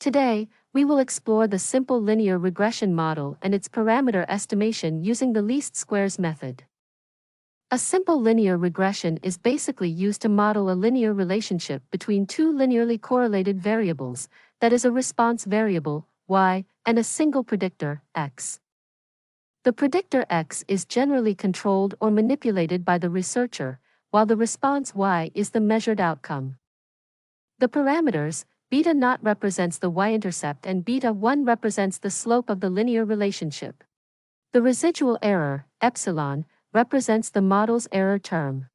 Today, we will explore the simple linear regression model and its parameter estimation using the least squares method. A simple linear regression is basically used to model a linear relationship between two linearly correlated variables, that is a response variable, y, and a single predictor, x. The predictor x is generally controlled or manipulated by the researcher, while the response y is the measured outcome. The parameters, beta naught represents the y-intercept and beta 1 represents the slope of the linear relationship. The residual error, epsilon, represents the model's error term.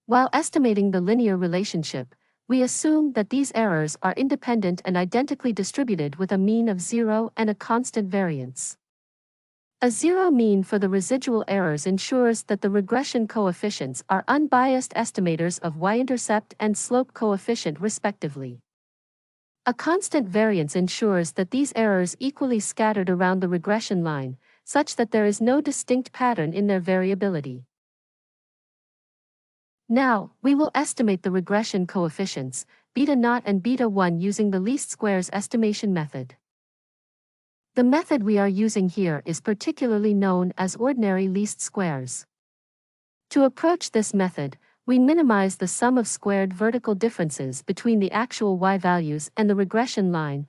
While estimating the linear relationship, we assume that these errors are independent and identically distributed with a mean of 0 and a constant variance. A zero mean for the residual errors ensures that the regression coefficients are unbiased estimators of y-intercept and slope coefficient respectively. A constant variance ensures that these errors equally scattered around the regression line, such that there is no distinct pattern in their variability. Now, we will estimate the regression coefficients, beta naught and beta 1 using the least squares estimation method. The method we are using here is particularly known as ordinary least squares. To approach this method, we minimize the sum of squared vertical differences between the actual y values and the regression line.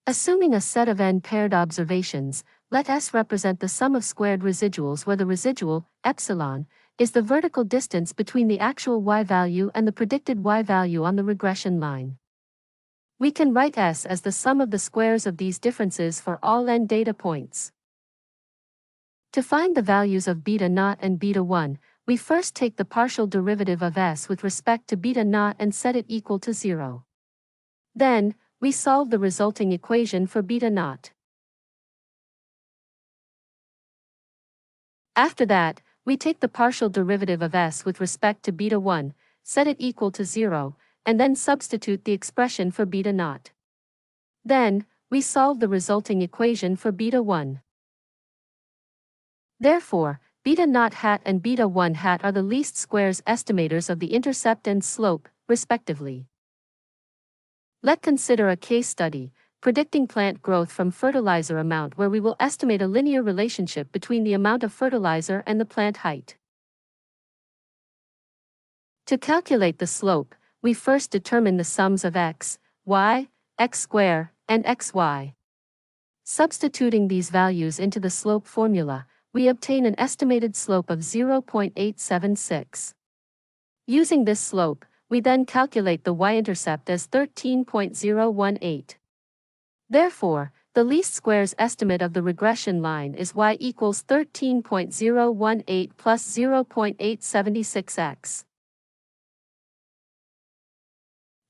Assuming a set of n paired observations, let S represent the sum of squared residuals where the residual, epsilon, is the vertical distance between the actual y value and the predicted y value on the regression line. We can write S as the sum of the squares of these differences for all n data points. To find the values of beta naught and beta 1, we first take the partial derivative of S with respect to beta naught and set it equal to 0. Then, we solve the resulting equation for beta naught. After that, we take the partial derivative of S with respect to beta 1, set it equal to 0, and then substitute the expression for beta naught. Then, we solve the resulting equation for beta 1. Therefore, beta naught hat and beta 1 hat are the least squares estimators of the intercept and slope, respectively. Let's consider a case study, predicting plant growth from fertilizer amount, where we will estimate a linear relationship between the amount of fertilizer and the plant height. To calculate the slope, we first determine the sums of x, y, x square, and xy. Substituting these values into the slope formula, we obtain an estimated slope of 0.876. Using this slope, we then calculate the y-intercept as 13.018. Therefore, the least squares estimate of the regression line is y equals 13.018 plus 0.876x.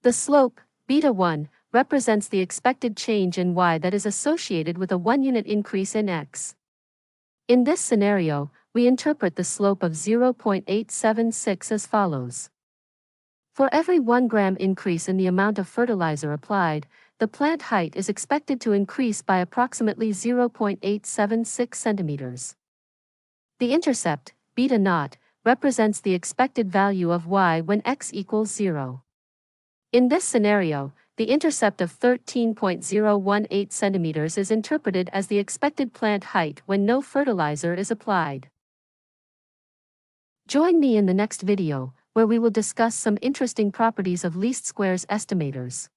The slope, beta 1, represents the expected change in y that is associated with a 1-unit increase in x. In this scenario, we interpret the slope of 0.876 as follows. For every 1 gram increase in the amount of fertilizer applied, the plant height is expected to increase by approximately 0.876 centimeters. The intercept, beta naught, represents the expected value of y when x equals 0. In this scenario, the intercept of 13.018 centimeters is interpreted as the expected plant height when no fertilizer is applied. Join me in the next video, where we will discuss some interesting properties of least squares estimators.